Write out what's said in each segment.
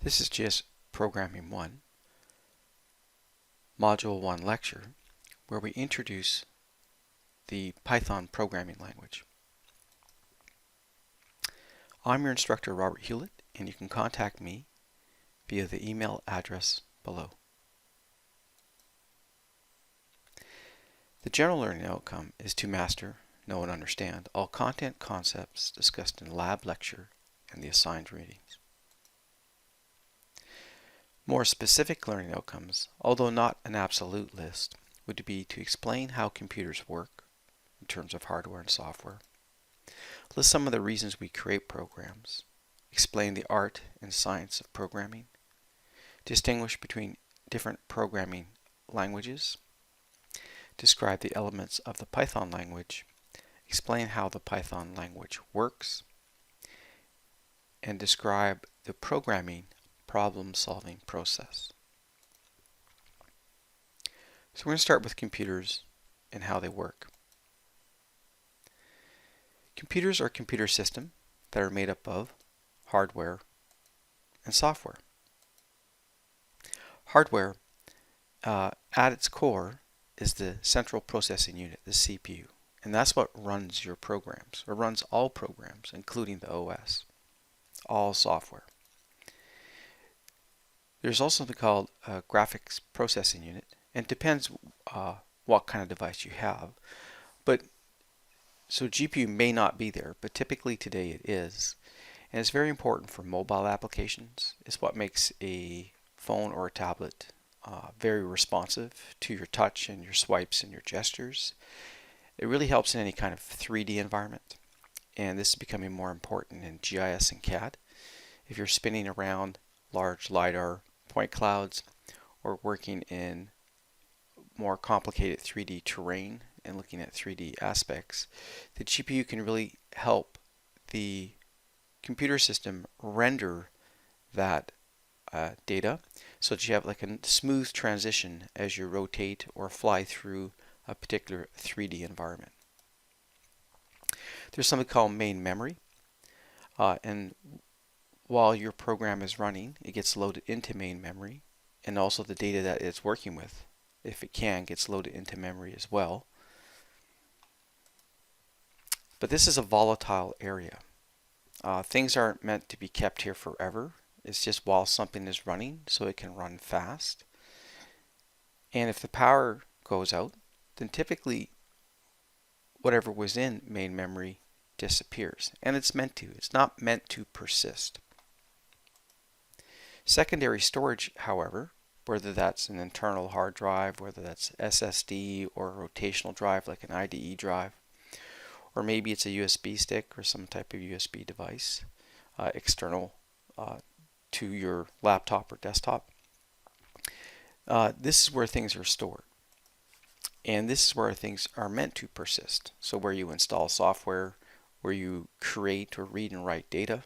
This is GS Programming 1, Module 1 lecture, where we introduce the Python programming language. I'm your instructor, Robert Hewlett, and you can contact me via the email address below. The general learning outcome is to master, know, and understand all content concepts discussed in lab lecture and the assigned readings. More specific learning outcomes, although not an absolute list, would be to explain how computers work in terms of hardware and software, list some of the reasons we create programs, explain the art and science of programming, distinguish between different programming languages, describe the elements of the Python language, explain how the Python language works, and describe the programming problem-solving process. So we're going to start with computers and how they work. Computers are a computer system that are made up of hardware and software. Hardware, at its core, is the central processing unit, the CPU, and that's what runs your programs, or runs all programs, including the OS, all software. There's also something called a graphics processing unit, and it depends what kind of device you have. So GPU may not be there, but typically today it is. And it's very important for mobile applications. It's what makes a phone or a tablet very responsive to your touch and your swipes and your gestures. It really helps in any kind of 3D environment. And this is becoming more important in GIS and CAD. If you're spinning around large LiDAR point clouds or working in more complicated 3D terrain and looking at 3D aspects, the GPU can really help the computer system render that data so that you have like a smooth transition as you rotate or fly through a particular 3D environment. There's something called main memory, and while your program is running, it gets loaded into main memory, and also the data that it's working with, if it can, gets loaded into memory as well. But this is a volatile area. Things aren't meant to be kept here forever. It's just while something is running, so it can run fast. And if the power goes out, then typically whatever was in main memory disappears. And it's meant to. It's not meant to persist. Secondary storage, however, whether that's an internal hard drive, whether that's SSD or a rotational drive like an IDE drive, or maybe it's a USB stick or some type of USB device external to your laptop or desktop. This is where things are stored. And this is where things are meant to persist. So where you install software, where you create or read and write data.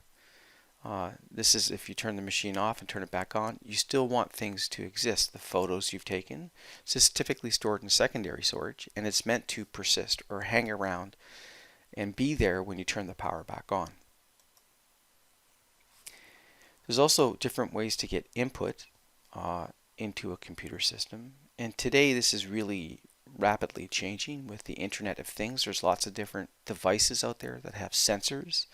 This is if you turn the machine off and turn it back on, you still want things to exist. The photos you've taken, this is typically stored in secondary storage, and it's meant to persist or hang around and be there when you turn the power back on. There's also different ways to get input into a computer system, and today this is really rapidly changing with the Internet of Things. There's lots of different devices out there that have sensors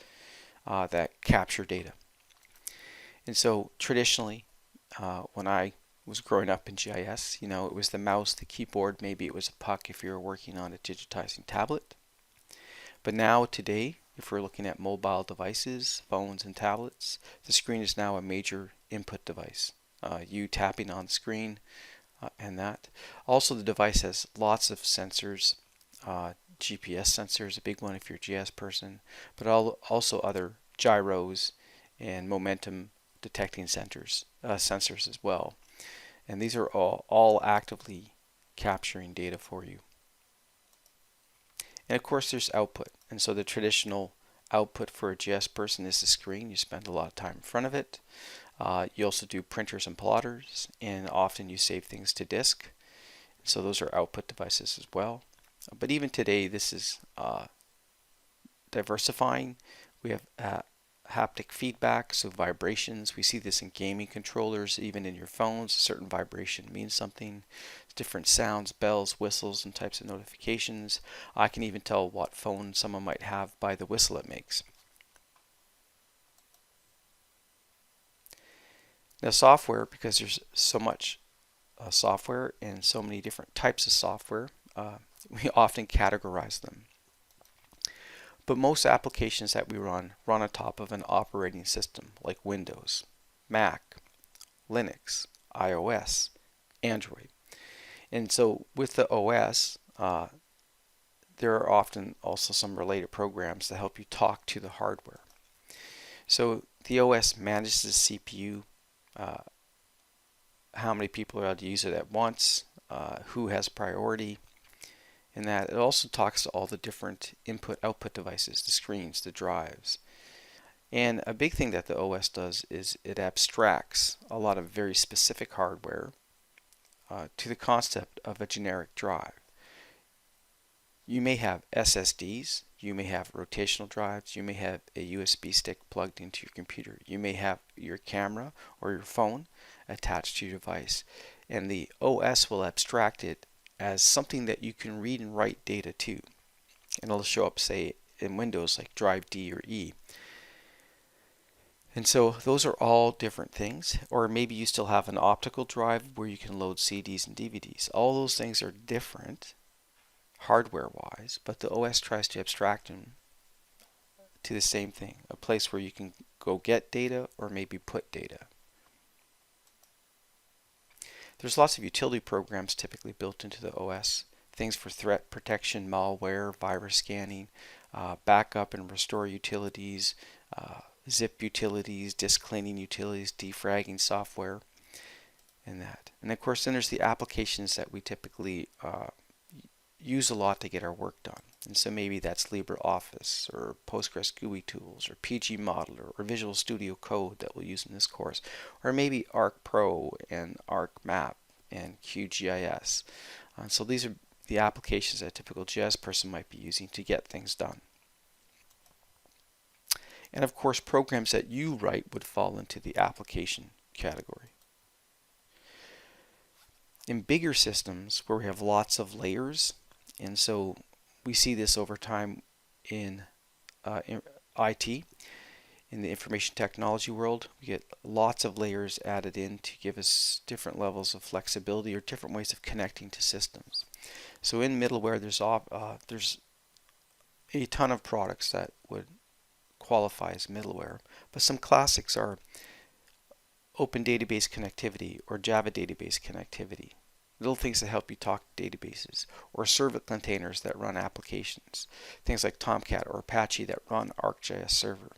that capture data. And so traditionally, when I was growing up in GIS, it was the mouse, the keyboard, maybe it was a puck if you were working on a digitizing tablet. But now today, if we're looking at mobile devices, phones and tablets, the screen is now a major input device. You tapping on the screen and that. Also the device has lots of sensors. GPS sensor is a big one if you're a GS person, but also other gyros and momentum detecting sensors as well. And these are all actively capturing data for you. And of course there's output, and so the traditional output for a GS person is the screen. You spend a lot of time in front of it. You also do printers and plotters, and often you save things to disk. So those are output devices as well. But even today, this is diversifying. We have haptic feedback, so vibrations. We see this in gaming controllers, even in your phones. A certain vibration means something. Different sounds, bells, whistles, and types of notifications. I can even tell what phone someone might have by the whistle it makes. Now software, because there's so much software and so many different types of software, we often categorize them. But most applications that we run on top of an operating system like Windows, Mac, Linux, iOS, Android. And so with the OS, there are often also some related programs that help you talk to the hardware. So the OS manages the CPU, how many people are allowed to use it at once, who has priority, and that it also talks to all the different input-output devices, the screens, the drives. And a big thing that the OS does is it abstracts a lot of very specific hardware to the concept of a generic drive. You may have SSDs, you may have rotational drives, you may have a USB stick plugged into your computer, you may have your camera or your phone attached to your device, and the OS will abstract it as something that you can read and write data to. And it'll show up, say, in Windows like drive D or E. And so those are all different things. Or maybe you still have an optical drive where you can load CDs and DVDs. All those things are different hardware-wise, but the OS tries to abstract them to the same thing, a place where you can go get data or maybe put data. There's lots of utility programs typically built into the OS, things for threat protection, malware, virus scanning, backup and restore utilities, zip utilities, disk cleaning utilities, defragging software, and that. And of course then there's the applications that we typically use a lot to get our work done. And so maybe that's LibreOffice or Postgres GUI tools or PG Modeler or Visual Studio Code that we'll use in this course. Or maybe Arc Pro and Arc Map and QGIS. So these are the applications that a typical GIS person might be using to get things done. And of course programs that you write would fall into the application category. In bigger systems where we have lots of layers, and so we see this over time in IT, in the information technology world. We get lots of layers added in to give us different levels of flexibility or different ways of connecting to systems. So in middleware, there's a ton of products that would qualify as middleware, but some classics are Open Database Connectivity or Java Database Connectivity. Little things that help you talk to databases, or servlet containers that run applications. Things like Tomcat or Apache that run ArcGIS Server.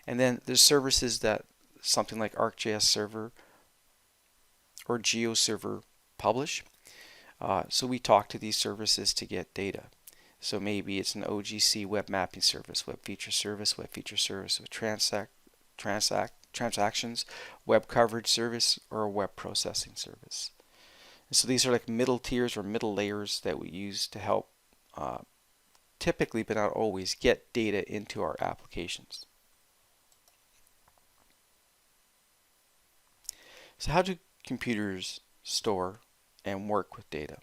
And then there's services that something like ArcGIS Server or GeoServer publish. So we talk to these services to get data. So maybe it's an OGC web mapping service, web feature service with transactions, web coverage service, or a web processing service. And so these are like middle tiers or middle layers that we use to help typically, but not always, get data into our applications. So how do computers store and work with data?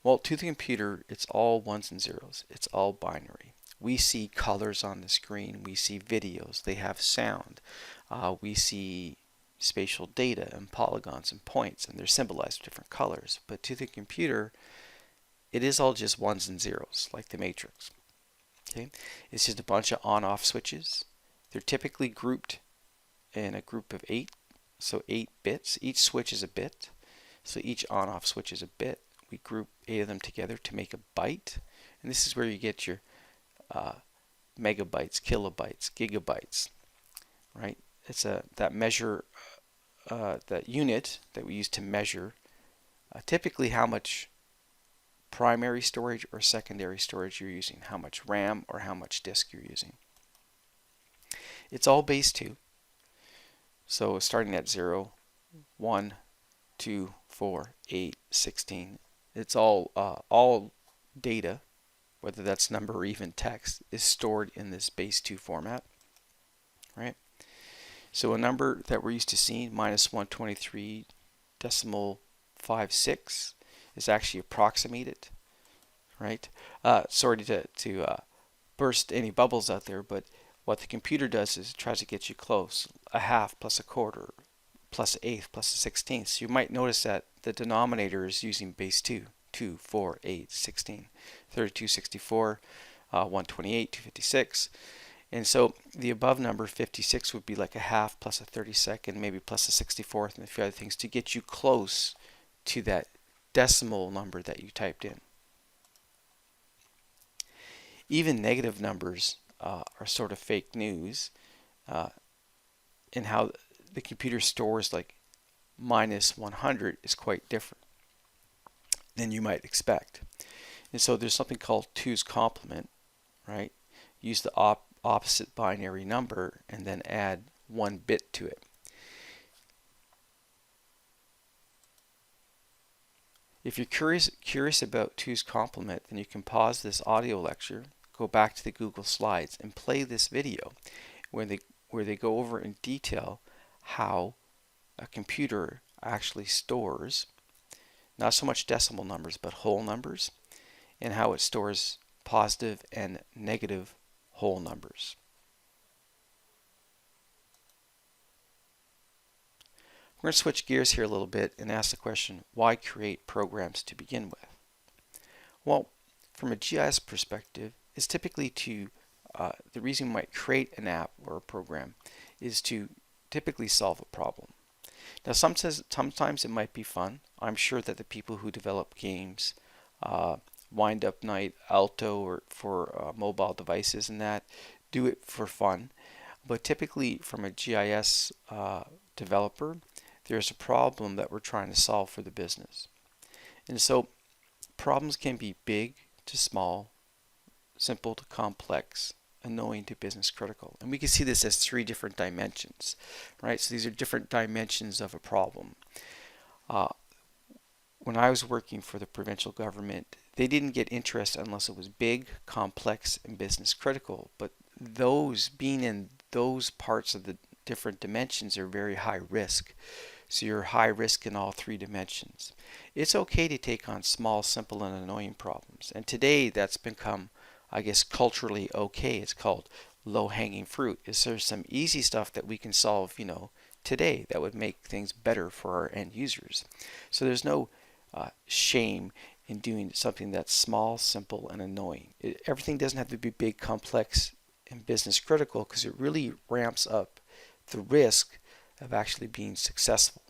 Well, to the computer, it's all ones and zeros. It's all binary. We see colors on the screen. We see videos. They have sound. We see spatial data and polygons and points, and they're symbolized with different colors. But to the computer, it is all just ones and zeros, like the matrix. Okay? It's just a bunch of on-off switches. They're typically grouped in a group of 8, so 8 bits. Each switch is a bit, so each on-off switch is a bit. We group 8 of them together to make a byte, and this is where you get your megabytes, kilobytes, gigabytes, right? It's that measure, that unit that we use to measure typically how much primary storage or secondary storage you're using, how much RAM or how much disk you're using. It's all base 2. So starting at 0, 1, 2, 4, 8, 16. It's all data whether that's number or even text, is stored in this base 2 format, right? So a number that we're used to seeing, minus 123 decimal 56, is actually approximated, right? Sorry to burst any bubbles out there, but what the computer does is it tries to get you close. A half plus a quarter plus an eighth plus a 16th. So you might notice that the denominator is using base 2. 2, 4, 8, 16, 32, 64, 128, 256. And so the above number, 56, would be like a half plus a 32nd, maybe plus a 64th, and a few other things to get you close to that decimal number that you typed in. Even negative numbers are sort of fake news in how the computer stores like minus 100 is quite different than you might expect. And so there's something called 2's complement, right? Use the opposite binary number and then add 1 bit to it. If you're curious about 2's complement, then you can pause this audio lecture, go back to the Google Slides, and play this video where they go over in detail how a computer actually stores not so much decimal numbers but whole numbers, and how it stores positive and negative whole numbers. We're going to switch gears here a little bit and ask the question, why create programs to begin with? Well, from a GIS perspective, it's typically the reason you might create an app or a program is to typically solve a problem. Now sometimes it might be fun. I'm sure that the people who develop games, Wind Up Night, Alto, or for mobile devices and that, do it for fun. But typically from a GIS developer, there's a problem that we're trying to solve for the business. And so problems can be big to small, simple to complex, annoying to business critical. And we can see this as 3 different dimensions, right? So these are different dimensions of a problem. When I was working for the provincial government, they didn't get interest unless it was big, complex, and business critical. But those being in those parts of the different dimensions are very high risk. So you're high risk in all 3 dimensions. It's okay to take on small, simple, and annoying problems. And today that's become, I guess, culturally okay. It's called low-hanging fruit. Is there some easy stuff that we can solve, today that would make things better for our end users? So there's no shame in doing something that's small, simple, and annoying. Everything doesn't have to be big, complex, and business critical, because it really ramps up the risk of actually being successful.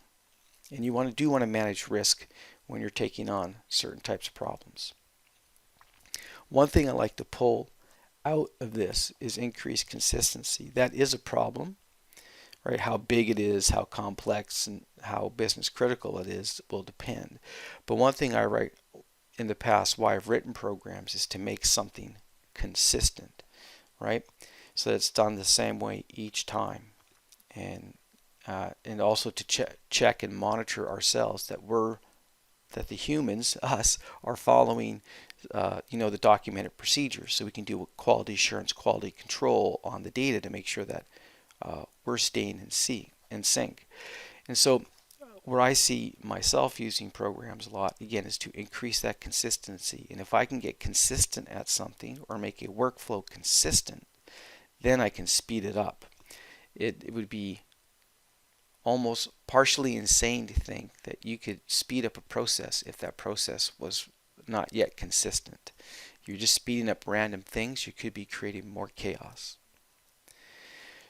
And you want to manage risk when you're taking on certain types of problems. One thing I like to pull out of this is increased consistency. That is a problem, right? How big it is, how complex, and how business critical it is will depend. But one thing I write in the past, why I've written programs, is to make something consistent, right? So that it's done the same way each time. And also to check and monitor ourselves that the humans, us, are following the documented procedures, so we can do quality assurance, quality control on the data to make sure that we're staying in sync. And so where I see myself using programs a lot, again, is to increase that consistency. And if I can get consistent at something or make a workflow consistent, then I can speed it up. It would be almost partially insane to think that you could speed up a process if that process was not yet consistent. You're just speeding up random things, you could be creating more chaos.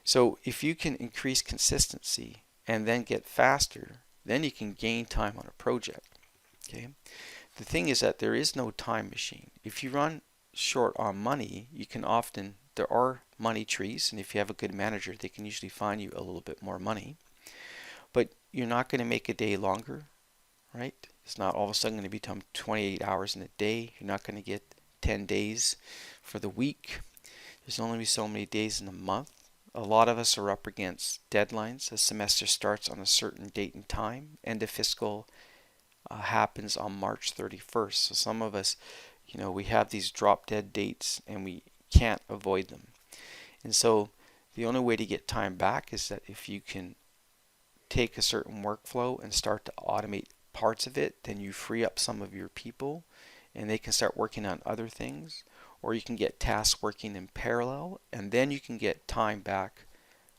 So if you can increase consistency and then get faster, then you can gain time on a project. Okay? The thing is that there is no time machine. If you run short on money, there are money trees, and if you have a good manager, they can usually find you a little bit more money. But you're not going to make a day longer, right? It's not all of a sudden going to become 28 hours in a day. You're not going to get 10 days for the week. There's only so many days in a month. A lot of us are up against deadlines. A semester starts on a certain date and time. End of fiscal happens on March 31st. So some of us, we have these drop dead dates and we can't avoid them. And so the only way to get time back is that if you can take a certain workflow and start to automate parts of it, then you free up some of your people and they can start working on other things, or you can get tasks working in parallel, and then you can get time back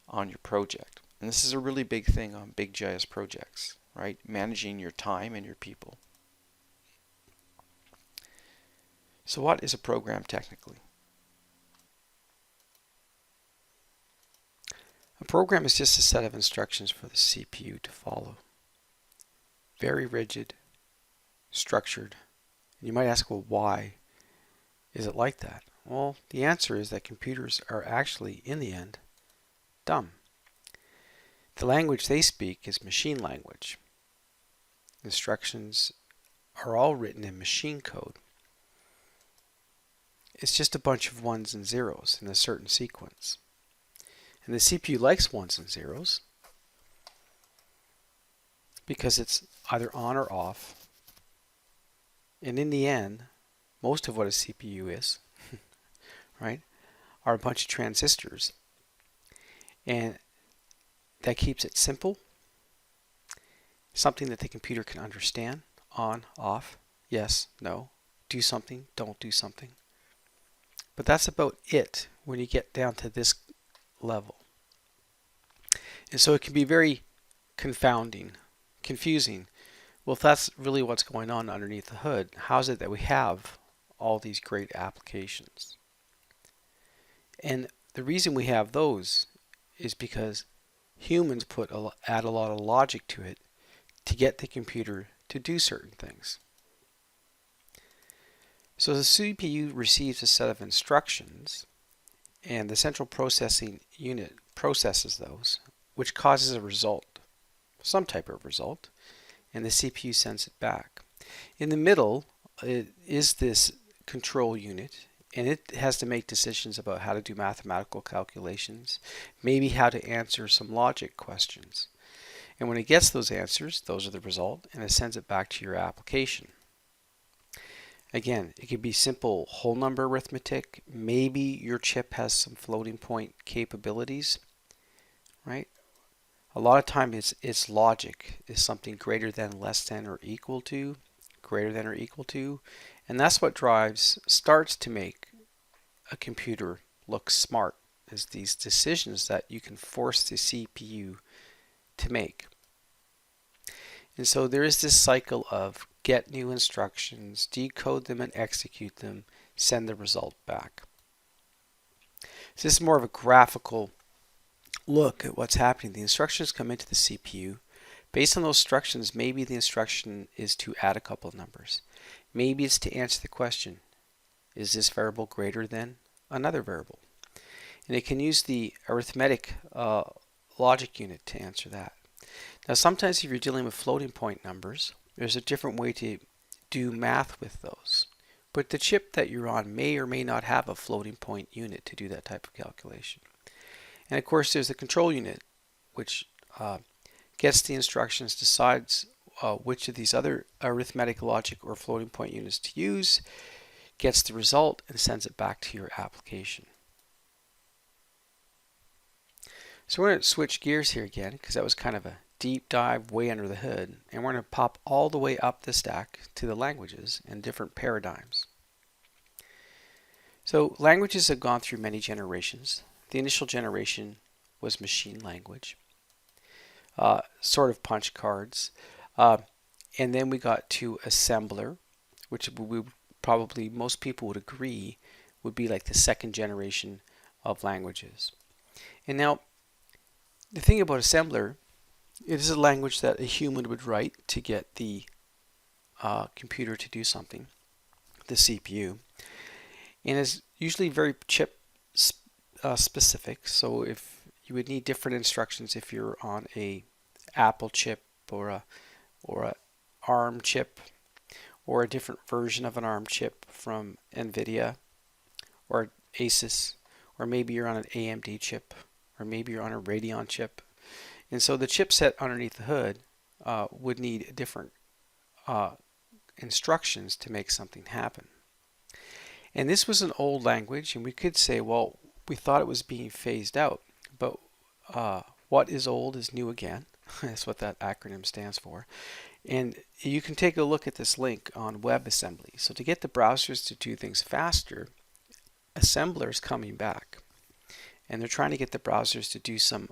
on your project. And this is a really big thing on big GIS projects, right? Managing your time and your people. So what is a program technically? A program is just a set of instructions for the CPU to follow. Very rigid, structured. And you might ask, well, why is it like that? Well, the answer is that computers are actually, in the end, dumb. The language they speak is machine language. Instructions are all written in machine code. It's just a bunch of ones and zeros in a certain sequence. And the CPU likes ones and zeros because it's either on or off. And in the end, most of what a CPU is, right, are a bunch of transistors. And that keeps it simple, something that the computer can understand, on, off, yes, no, do something, don't do something. But that's about it when you get down to this level. And so it can be very confounding, confusing. Well, if that's really what's going on underneath the hood, how is it that we have all these great applications? And the reason we have those is because humans add a lot of logic to it to get the computer to do certain things. So the CPU receives a set of instructions, and the central processing unit processes those, which causes a result, some type of result, and the CPU sends it back. In the middle is this control unit, and it has to make decisions about how to do mathematical calculations, maybe how to answer some logic questions. And when it gets those answers, those are the result, and it sends it back to your application. Again, it could be simple whole number arithmetic. Maybe your chip has some floating point capabilities, right? A lot of times it's logic is something greater than, less than, or equal to, greater than or equal to, and that's what starts to make a computer look smart, is these decisions that you can force the CPU to make. And so there is this cycle of get new instructions, decode them and execute them, send the result back. So this is more of a graphical look at what's happening. The instructions come into the CPU. Based on those instructions, maybe the instruction is to add a couple of numbers. Maybe it's to answer the question, is this variable greater than another variable? And it can use the arithmetic logic unit to answer that. Now sometimes if you're dealing with floating point numbers, there's a different way to do math with those. But the chip that you're on may or may not have a floating point unit to do that type of calculation. And of course there's the control unit, which gets the instructions, decides which of these other arithmetic logic or floating point units to use, gets the result, and sends it back to your application. So we're going to switch gears here again, because that was kind of a deep dive way under the hood, and we're going to pop all the way up the stack to the languages and different paradigms. So languages have gone through many generations. The initial generation was machine language, sort of punch cards, and then we got to assembler, which probably most people would agree would be like the second generation of languages. And now the thing about assembler, it is a language that a human would write to get the computer to do something, the CPU, and is usually very chip specific. So if you would need different instructions if you're on a Apple chip or a ARM chip, or a different version of an ARM chip from NVIDIA or ASUS, or maybe you're on an AMD chip, or maybe you're on a Radeon chip. And so the chipset underneath the hood would need different instructions to make something happen. And this was an old language, and we could say, well, we thought it was being phased out, but what is old is new again. That's what that acronym stands for. And you can take a look at this link on WebAssembly. So to get the browsers to do things faster, assembler is coming back. And they're trying to get the browsers to do some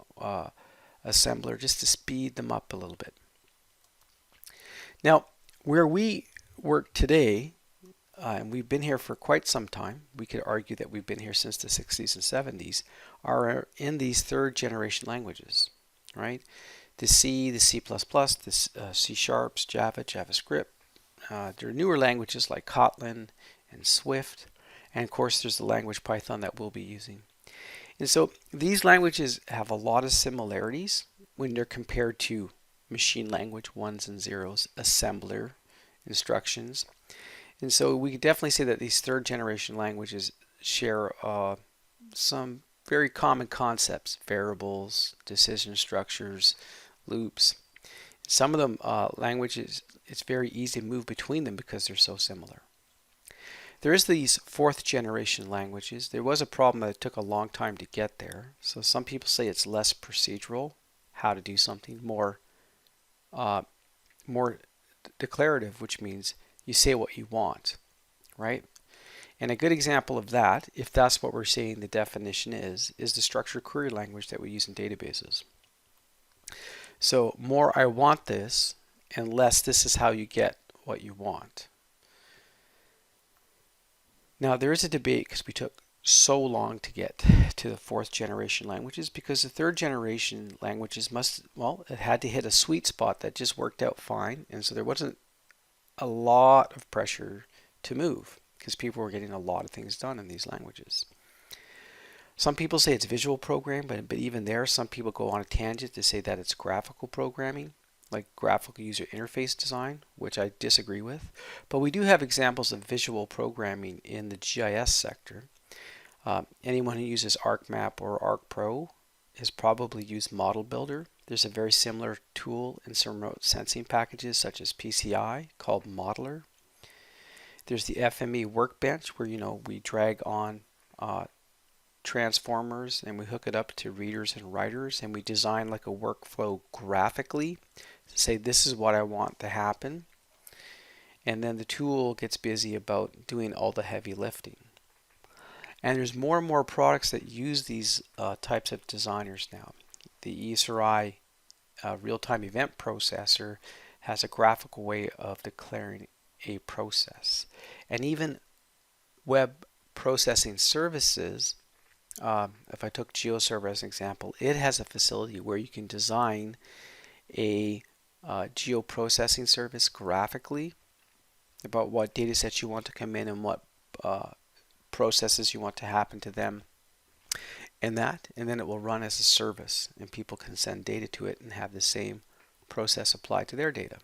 assembler just to speed them up a little bit. Now, where we work today, and we've been here for quite some time, we could argue that we've been here since the 60s and 70s, are in these third generation languages, right? The C, the C++, the C Sharps, Java, JavaScript. There are newer languages like Kotlin and Swift, and of course there's the language Python that we'll be using. And so these languages have a lot of similarities when they're compared to machine language, ones and zeros, assembler instructions. And so we could definitely say that these third generation languages share some very common concepts: variables, decision structures, loops. Some of them languages, it's very easy to move between them because they're so similar. There is these fourth generation languages. There was a problem that it took a long time to get there. So some people say it's less procedural, how to do something, more declarative, which means you say what you want, right? And a good example of that, if that's what we're saying the definition is the structured query language that we use in databases. So more I want this, and less this is how you get what you want. Now there is a debate because we took so long to get to the fourth generation languages, because the third generation languages it had to hit a sweet spot that just worked out fine, and so there wasn't a lot of pressure to move because people were getting a lot of things done in these languages. Some people say it's visual programming, but even there, some people go on a tangent to say that it's graphical programming, like graphical user interface design, which I disagree with. But we do have examples of visual programming in the GIS sector. Anyone who uses ArcMap or ArcPro has probably used Model Builder. There's a very similar tool in some remote sensing packages such as PCI called Modeler. There's the FME Workbench where we drag on transformers and we hook it up to readers and writers, and we design like a workflow graphically to say this is what I want to happen, and then the tool gets busy about doing all the heavy lifting. And there's more and more products that use these types of designers now. The ESRI real-time event processor has a graphical way of declaring a process. And even web processing services, if I took GeoServer as an example, it has a facility where you can design a geoprocessing service graphically about what data sets you want to come in and what processes you want to happen to them, and then it will run as a service, and people can send data to it and have the same process applied to their data.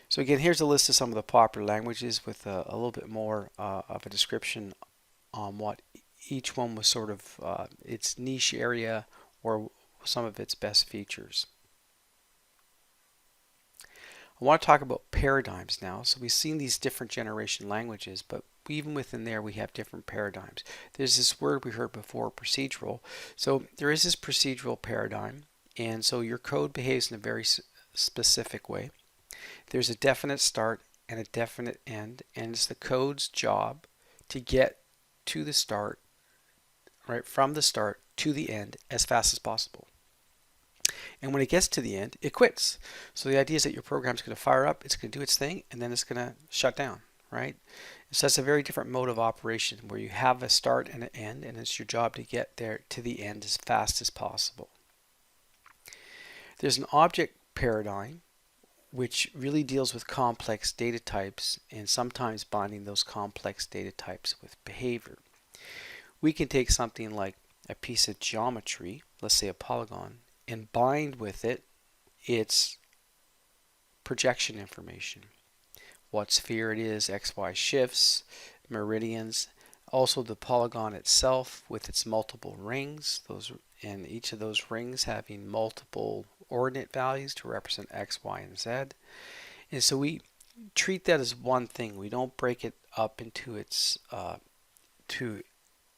So again, here's a list of some of the popular languages with a little bit more of a description on what each one was sort of its niche area or some of its best features. I want to talk about paradigms now. So we've seen these different generation languages, but even within there we have different paradigms. There's this word we heard before, procedural. So there is this procedural paradigm, and so your code behaves in a very specific way. There's a definite start and a definite end, and it's the code's job to get to the start, right, from the start to the end as fast as possible. And when it gets to the end, it quits. So the idea is that your program is going to fire up, it's going to do its thing, and then it's going to shut down, right? So that's a very different mode of operation where you have a start and an end, and it's your job to get there to the end as fast as possible. There's an object paradigm which really deals with complex data types and sometimes binding those complex data types with behavior. We can take something like a piece of geometry, let's say a polygon, and bind with it its projection information. What sphere it is, XY shifts, meridians, also the polygon itself with its multiple rings, and each of those rings having multiple ordinate values to represent X, Y, and Z. And so we treat that as one thing. We don't break it up into its to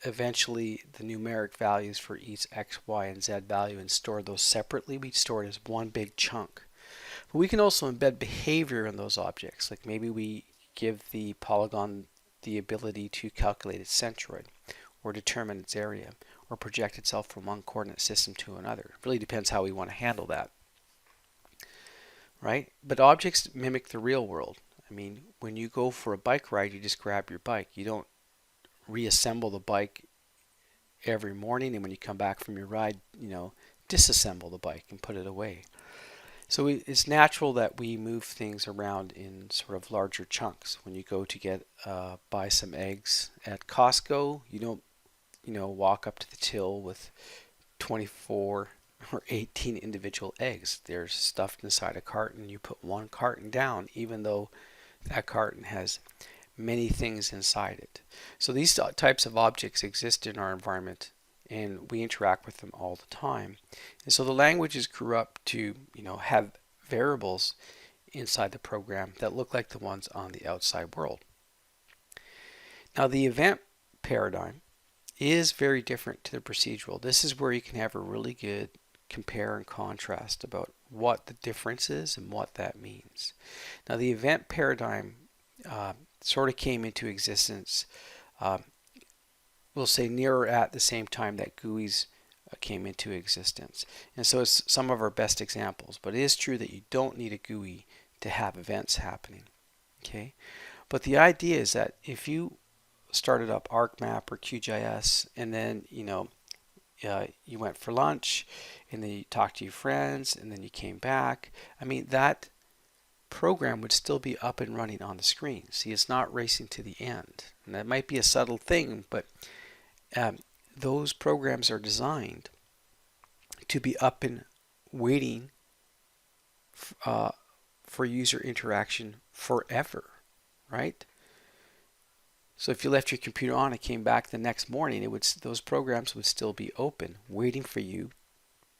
eventually the numeric values for each x, y, and z value and store those separately. We store it as one big chunk. But we can also embed behavior in those objects. Like maybe we give the polygon the ability to calculate its centroid or determine its area or project itself from one coordinate system to another. It really depends how we want to handle that, right? But objects mimic the real world. I mean, when you go for a bike ride, you just grab your bike. You don't reassemble the bike every morning, and when you come back from your ride, disassemble the bike and put it away. So it's natural that we move things around in sort of larger chunks. When you go to buy some eggs at Costco, you don't walk up to the till with 24 or 18 individual eggs. They're stuffed inside a carton. You put one carton down, even though that carton has many things inside it. So these types of objects exist in our environment, and we interact with them all the time. And so the languages grew up to, have variables inside the program that look like the ones on the outside world. Now the event paradigm is very different to the procedural. This is where you can have a really good compare and contrast about what the difference is and what that means. Now the event paradigm sort of came into existence, we'll say nearer at the same time that GUIs came into existence. And so it's some of our best examples, but it is true that you don't need a GUI to have events happening. Okay, but the idea is that if you started up ArcMap or QGIS and then you went for lunch and then you talked to your friends and then you came back, I mean that program would still be up and running on the screen. See, it's not racing to the end. And that might be a subtle thing, but those programs are designed to be up and waiting for user interaction forever, right? So if you left your computer on and came back the next morning, those programs would still be open, waiting for you,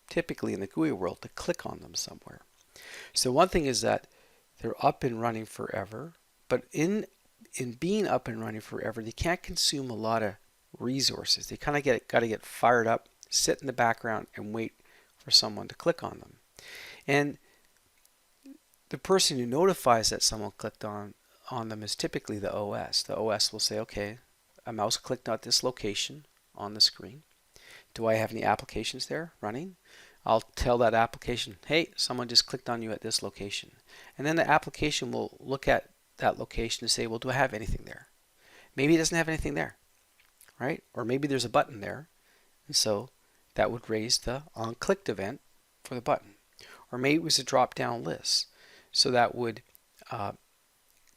typically in the GUI world, to click on them somewhere. So one thing is that they're up and running forever, but in being up and running forever, they can't consume a lot of resources. They kind of got to get fired up, sit in the background, and wait for someone to click on them. And the person who notifies that someone clicked on them is typically the OS. The OS will say, okay, a mouse clicked at this location on the screen. Do I have any applications there running? I'll tell that application, hey, someone just clicked on you at this location. And then the application will look at that location and say, well, do I have anything there? Maybe it doesn't have anything there, right? Or maybe there's a button there. And so that would raise the on-clicked event for the button. Or maybe it was a drop-down list. So that would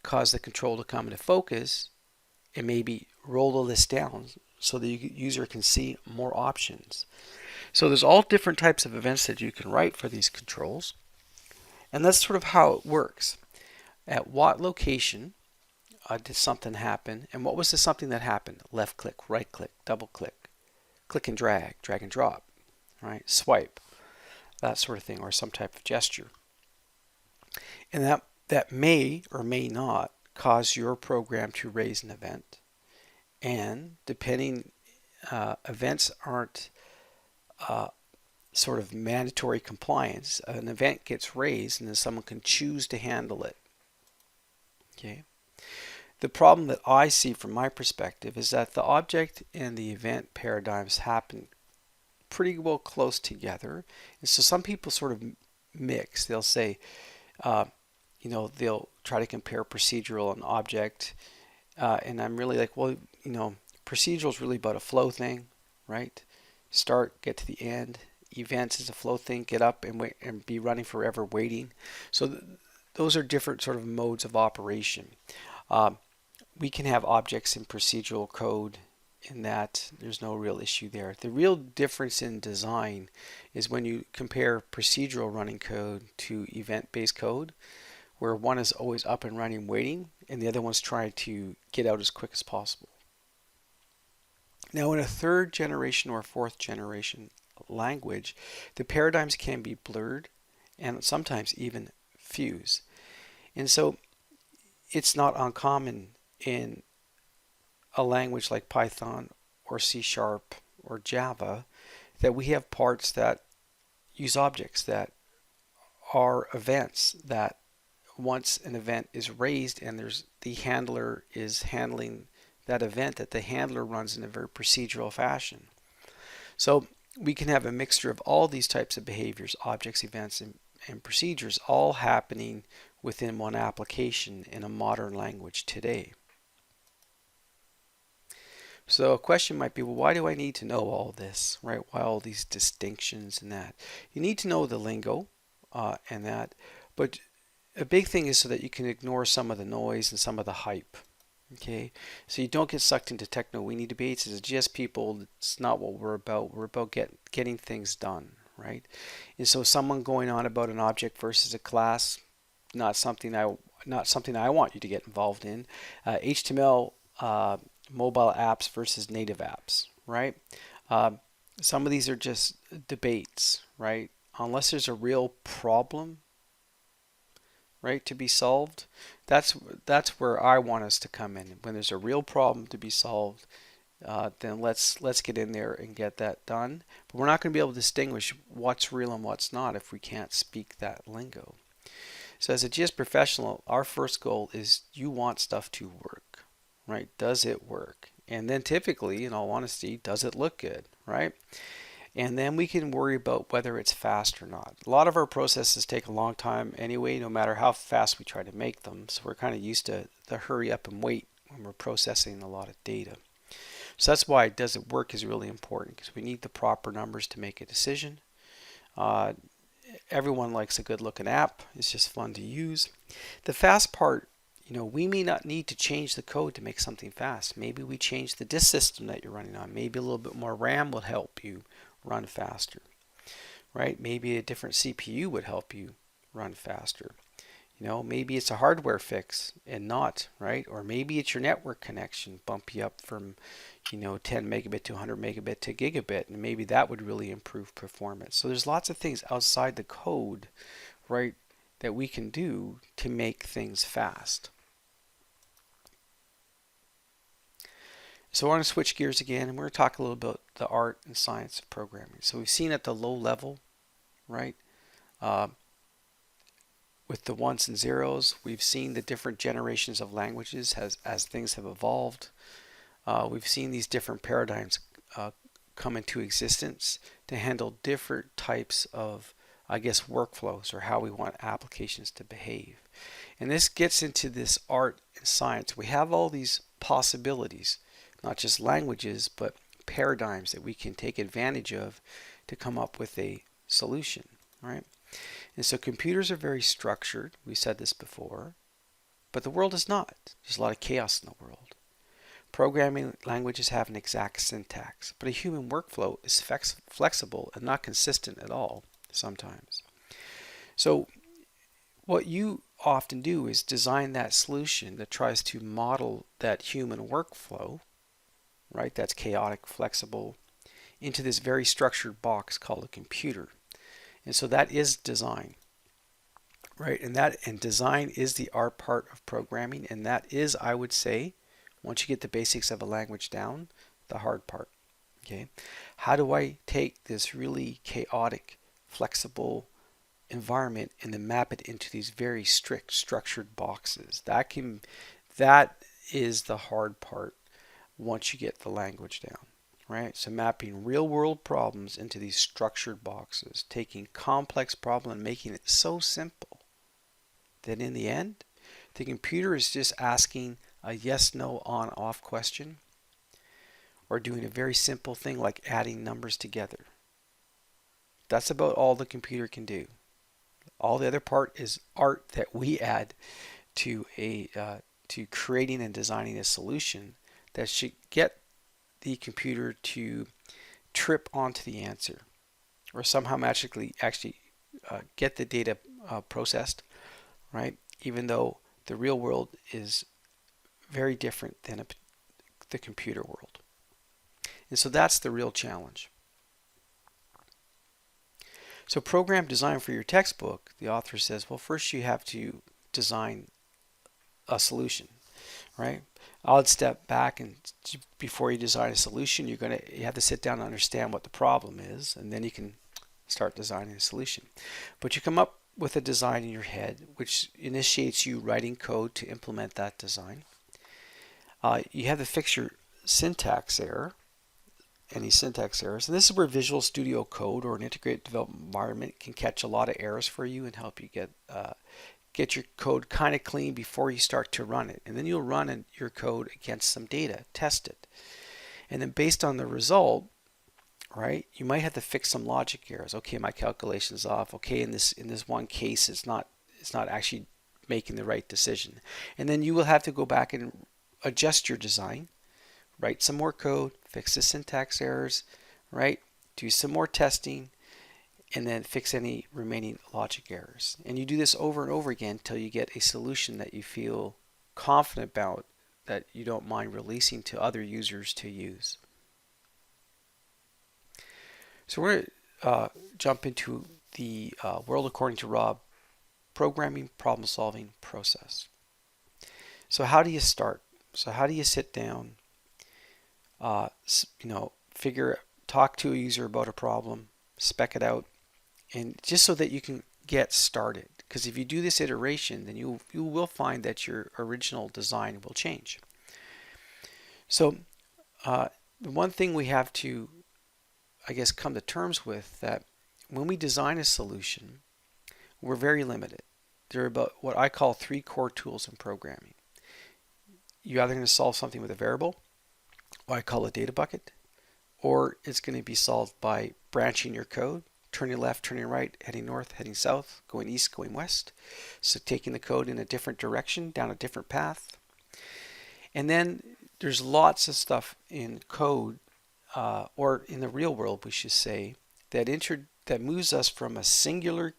cause the control to come into focus and maybe roll the list down so the user can see more options. So there's all different types of events that you can write for these controls. And that's sort of how it works. At what location did something happen? And what was the something that happened? Left click, right click, double click, click and drag and drop, right? Swipe, that sort of thing, or some type of gesture. And that may or may not cause your program to raise an event. And depending, events aren't sort of mandatory compliance. An event gets raised and then someone can choose to handle it. Okay. The problem that I see from my perspective is that the object and the event paradigms happen pretty well close together. And so some people sort of mix. They'll say, they'll try to compare procedural and object. And I'm really like, well, procedural is really about a flow thing, right? Start, get to the end. Events is a flow thing, get up and wait and be running forever waiting. So those are different sort of modes of operation. We can have objects in procedural code in that there's no real issue there. The real difference in design is when you compare procedural running code to event-based code, where one is always up and running waiting and the other one's trying to get out as quick as possible. Now in a third generation or fourth generation language, the paradigms can be blurred and sometimes even fuse. And so it's not uncommon in a language like Python or C Sharp or Java that we have parts that use objects that are events that once an event is raised and there's the handler is handling that event, that the handler runs in a very procedural fashion. So we can have a mixture of all these types of behaviors, objects, events, and procedures all happening within one application in a modern language today. So a question might be, well, why do I need to know all this, right? Why all these distinctions and that? You need to know the lingo and that, but a big thing is so that you can ignore some of the noise and some of the hype. Okay, so you don't get sucked into techno weenie debates. As a GS people, it's not what we're about. We're about getting things done, right? And so someone going on about an object versus a class, not something I want you to get involved in. HTML mobile apps versus native apps, right? Uh, some of these are just debates, right? Unless there's a real problem, right, to be solved, that's where I want us to come in. When there's a real problem to be solved, then let's get in there and get that done. But we're not going to be able to distinguish what's real and what's not if we can't speak that lingo. So as a GS professional, our first goal is you want stuff to work, right? Does it work? And then typically, in all honesty, does it look good, right? And then we can worry about whether it's fast or not. A lot of our processes take a long time anyway, no matter how fast we try to make them. So we're kind of used to the hurry up and wait when we're processing a lot of data. So that's why does it work is really important, because we need the proper numbers to make a decision. Everyone likes a good looking app. It's just fun to use. The fast part, we may not need to change the code to make something fast. Maybe we change the disk system that you're running on. Maybe a little bit more RAM will help you run faster, right? Maybe a different CPU would help you run faster. Maybe it's a hardware fix and not, right? Or maybe it's your network connection, bump you up from, 10 megabit to 100 megabit to gigabit, and maybe that would really improve performance. So there's lots of things outside the code, right, that we can do to make things fast. So we're going to switch gears again, and we're going to talk a little about the art and science of programming. So we've seen at the low level, right, with the ones and zeros, we've seen the different generations of languages as things have evolved. We've seen these different paradigms come into existence to handle different types of, workflows or how we want applications to behave. And this gets into this art and science. We have all these possibilities, not just languages, but paradigms that we can take advantage of to come up with a solution, right? And so computers are very structured. We said this before, but the world is not. There's a lot of chaos in the world. Programming languages have an exact syntax, but a human workflow is flexible and not consistent at all sometimes. So what you often do is design that solution that tries to model that human workflow, right? That's chaotic, flexible, into this very structured box called a computer. And so that is design, right? And design is the art part of programming, and that is, I would say, once you get the basics of a language down, the hard part. Okay, how do I take this really chaotic, flexible environment and then map it into these very strict structured boxes? That is the hard part once you get the language down, right? So mapping real world problems into these structured boxes, taking complex problem and making it so simple that in the end, the computer is just asking a yes, no, on, off question, or doing a very simple thing like adding numbers together. That's about all the computer can do. All the other part is art that we add to to creating and designing a solution that should get the computer to trip onto the answer, or somehow magically actually get the data processed, right? Even though the real world is very different than the computer world. And so that's the real challenge. So program design for your textbook, the author says, well, first you have to design a solution, right? I'll step back, and before you design a solution, you have to sit down and understand what the problem is, and then you can start designing a solution. But you come up with a design in your head, which initiates you writing code to implement that design. You have to fix your syntax error, any syntax errors. And this is where Visual Studio Code or an integrated development environment can catch a lot of errors for you and help you get your code kind of clean before you start to run it. And then you'll run your code against some data, test it. And then based on the result, right, you might have to fix some logic errors. Okay, my calculation's off. Okay, in this one case, it's not actually making the right decision. And then you will have to go back and adjust your design, write some more code, fix the syntax errors, right? Do some more testing, and then fix any remaining logic errors. And you do this over and over again until you get a solution that you feel confident about, that you don't mind releasing to other users to use. So we're going to jump into the world according to Rob programming problem solving process. So how do you start? So how do you sit down, talk to a user about a problem, spec it out, and just so that you can get started. Because if you do this iteration, then you will find that your original design will change. So the one thing we have to, I guess, come to terms with, that when we design a solution, we're very limited. There are about what I call 3 core tools in programming. You're either going to solve something with a variable, what I call a data bucket, or it's going to be solved by branching your code, turning left, turning right, heading north, heading south, going east, going west. So taking the code in a different direction, down a different path. And then there's lots of stuff in code, or in the real world, we should say, that moves us from a singular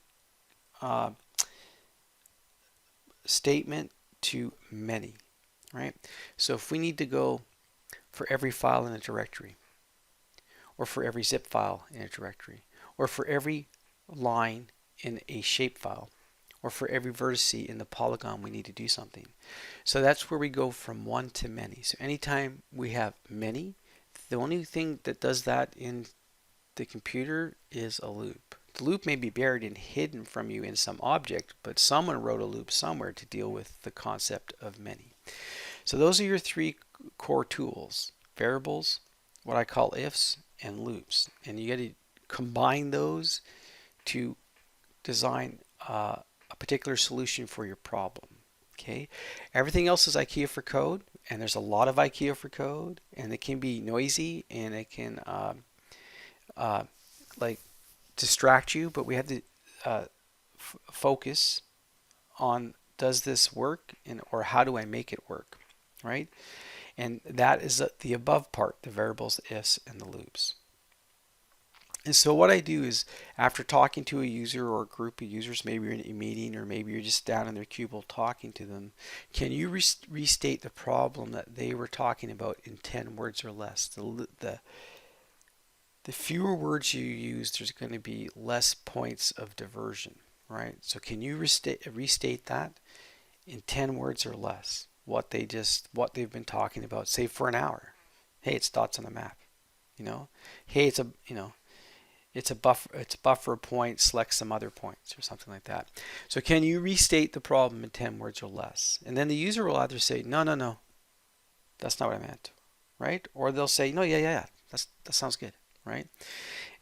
statement to many, right? So if we need to go for every file in a directory, or for every zip file in a directory, or for every line in a shapefile, or for every vertice in the polygon, we need to do something. So that's where we go from one to many. So anytime we have many, the only thing that does that in the computer is a loop. The loop may be buried and hidden from you in some object, but someone wrote a loop somewhere to deal with the concept of many. So those are your 3 core tools: variables, what I call ifs, and loops. And you got to combine those to design a particular solution for your problem. Okay, everything else is IKEA for code, and there's a lot of IKEA for code, and it can be noisy, and it can like distract you. But we have to focus on, does this work, or how do I make it work, right? And that is the above part, the variables, the ifs, and the loops. And so what I do is, after talking to a user or a group of users, maybe you're in a meeting, or maybe you're just down in their cubicle talking to them, can you restate the problem that they were talking about in 10 words or less? The fewer words you use, there's going to be less points of diversion, right? So can you restate that in 10 words or less? What they've been talking about, say for an hour. Hey, it's dots on the map. Hey, it's a buffer point, select some other points, or something like that. So can you restate the problem in 10 words or less? And then the user will either say, no, that's not what I meant, right? Or they'll say, no, yeah, that sounds good, right?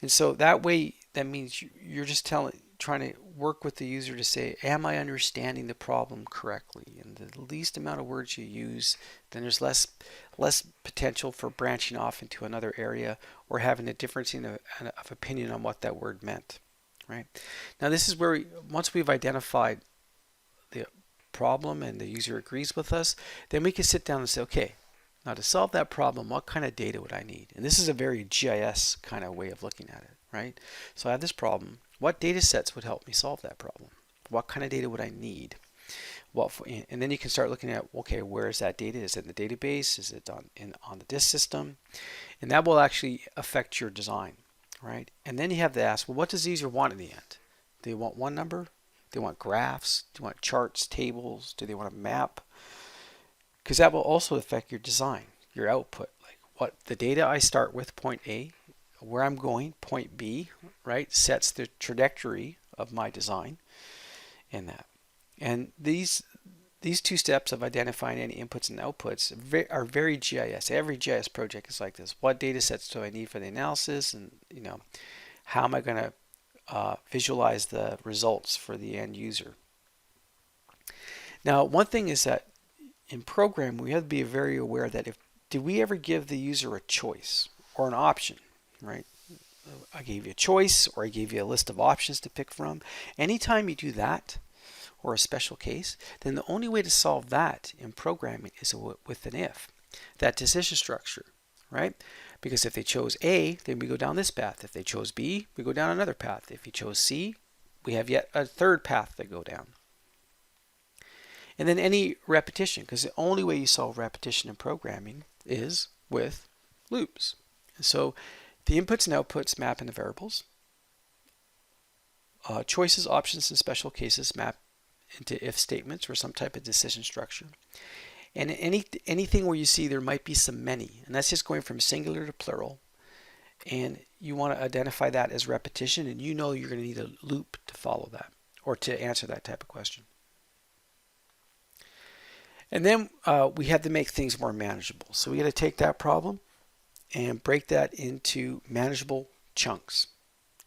And so that way, that means you're just trying to work with the user to say, am I understanding the problem correctly? And the least amount of words you use, then there's less potential for branching off into another area, or having a difference of opinion on what that word meant, right? Now this is where once we've identified the problem and the user agrees with us, then we can sit down and say, okay, now to solve that problem, what kind of data would I need? And this is a very GIS kind of way of looking at it, right? So I have this problem. What data sets would help me solve that problem? What kind of data would I need? And then you can start looking at, okay, where is that data? Is it in the database? Is it on the disk system? And that will actually affect your design, right? And then you have to ask, well, what does the user want in the end? Do they want one number? they want graphs? Do they want charts, tables? Do they want a map? Because that will also affect your design, your output. Like what the data I start with, point A, where I'm going, point B, right, sets the trajectory of my design in that. And these two steps of identifying any inputs and outputs are very GIS. Every GIS project is like this. What data sets do I need for the analysis, and how am I going to visualize the results for the end user? Now, one thing is that in program, we have to be very aware that did we ever give the user a choice or an option, right? I gave you a choice, or I gave you a list of options to pick from. Anytime you do that, or a special case, then the only way to solve that in programming is with an if. That decision structure, right? Because if they chose A, then we go down this path. If they chose B, we go down another path. If you chose C, we have yet a third path to go down. And then any repetition, because the only way you solve repetition in programming is with loops. So the inputs and outputs map into variables. Choices, options, and special cases map into if statements or some type of decision structure. And anything where you see there might be some many, and that's just going from singular to plural, and you want to identify that as repetition, and you're going to need a loop to follow that or to answer that type of question. And then we have to make things more manageable. So we got to take that problem and break that into manageable chunks.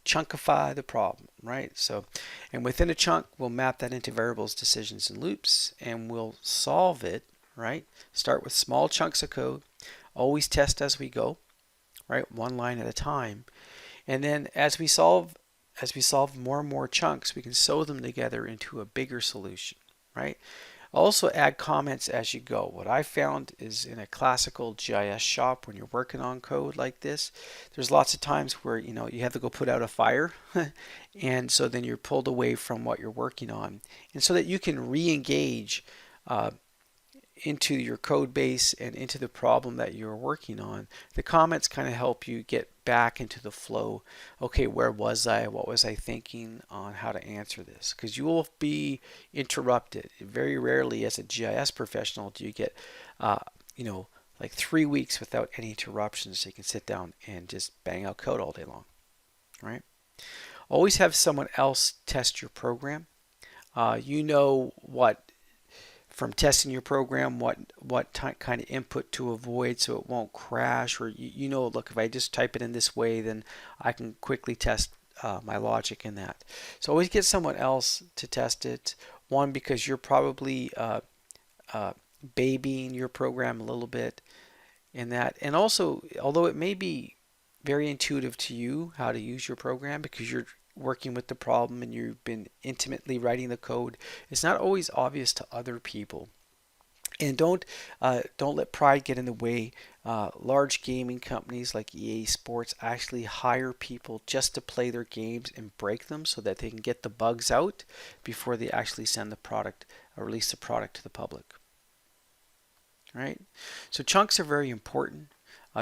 Chunkify the problem, right? So, and within a chunk, we'll map that into variables, decisions, and loops, and we'll solve it, right? Start with small chunks of code, always test as we go, right? One line at a time. And then as we solve more and more chunks, we can sew them together into a bigger solution, right? Also add comments as you go. What I found is in a classical GIS shop, when you're working on code like this, there's lots of times where you have to go put out a fire and so then you're pulled away from what you're working on, and so that you can re-engage into your code base and into the problem that you're working on. The comments kind of help you get back into the flow. Okay, where was I? What was I thinking on how to answer this? Because you will be interrupted. Very rarely as a GIS professional do you get, like 3 weeks without any interruptions, so you can sit down and just bang out code all day long, right? Always have someone else test your program. What from testing your program, what kind of input to avoid so it won't crash, or look, if I just type it in this way, then I can quickly test my logic in that. So always get someone else to test it. One, because you're probably babying your program a little bit in that, and also, although it may be very intuitive to you how to use your program because you're working with the problem and you've been intimately writing the code, it's not always obvious to other people. And don't let pride get in the way. Large gaming companies like EA Sports actually hire people just to play their games and break them so that they can get the bugs out before they actually send the product or release the product to the public. Right? So chunks are very important.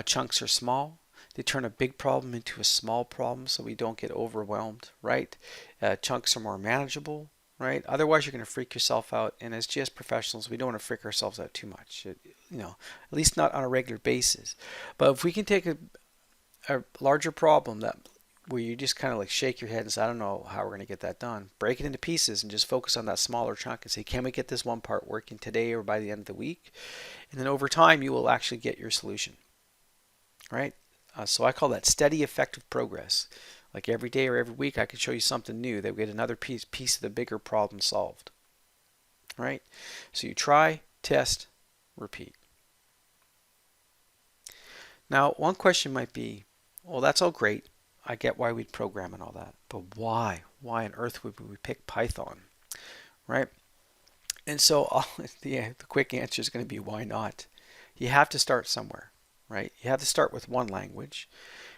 Chunks are small. They turn a big problem into a small problem so we don't get overwhelmed, right? Chunks are more manageable, right? Otherwise, you're going to freak yourself out. And as GS professionals, we don't want to freak ourselves out too much, at least not on a regular basis. But if we can take a larger problem where you just kind of like shake your head and say, I don't know how we're going to get that done, break it into pieces and just focus on that smaller chunk and say, can we get this one part working today or by the end of the week? And then over time, you will actually get your solution, right? So I call that steady, effective progress. Like every day or every week, I can show you something new that we get another piece of the bigger problem solved. Right? So you try, test, repeat. Now, one question might be, well, that's all great. I get why we'd program and all that. But why? Why on earth would we pick Python? Right? And so the quick answer is going to be why not? You have to start somewhere. Right? You have to start with one language,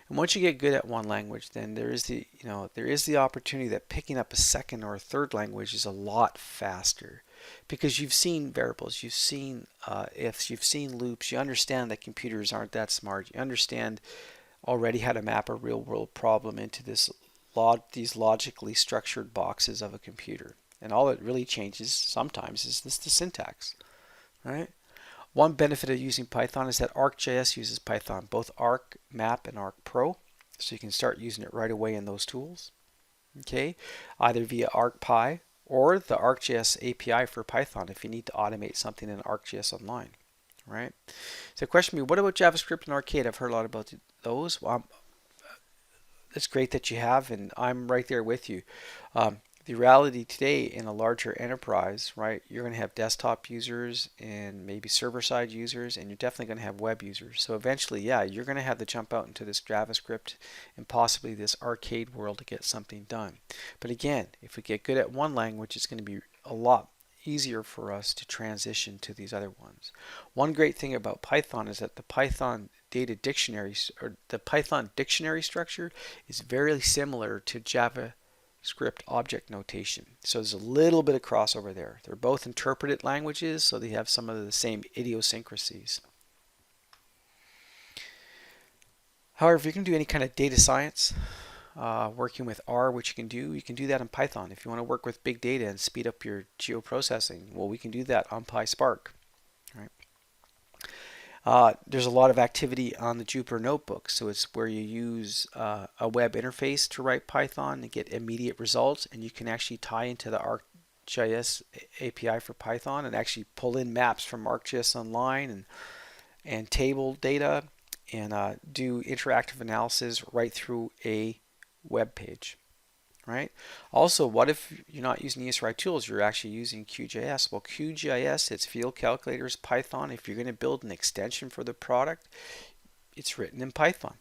and once you get good at one language, then there is the opportunity that picking up a second or a third language is a lot faster, because you've seen variables, you've seen ifs, you've seen loops, you understand that computers aren't that smart, you understand already how to map a real-world problem into these logically structured boxes of a computer. And all it really changes sometimes is the syntax, right? One benefit of using Python is that ArcGIS uses Python, both ArcMap and ArcPro. So you can start using it right away in those tools, okay? Either via ArcPy or the ArcGIS API for Python if you need to automate something in ArcGIS Online, right? So question me, what about JavaScript and Arcade? I've heard a lot about those. Well, it's great that you have, and I'm right there with you. The reality today in a larger enterprise, right, you're going to have desktop users and maybe server-side users, and you're definitely going to have web users. So eventually, yeah, you're going to have to jump out into this JavaScript and possibly this arcade world to get something done. But again, if we get good at one language, it's going to be a lot easier for us to transition to these other ones. One great thing about Python is that the Python data dictionary or the Python dictionary structure is very similar to JavaScript object notation. So there's a little bit of crossover there. They're both interpreted languages, so they have some of the same idiosyncrasies. However, if you can do any kind of data science, working with R, which you can do that in Python. If you want to work with big data and speed up your geoprocessing, well, we can do that on PySpark. Right? There's a lot of activity on the Jupyter Notebook, so it's where you use a web interface to write Python and get immediate results, and you can actually tie into the ArcGIS API for Python and actually pull in maps from ArcGIS Online and table data and do interactive analysis right through a web page, right? Also, what if you're not using ESRI tools, you're actually using QGIS? Well, QGIS, it's field calculators, Python. If you're going to build an extension for the product, it's written in Python,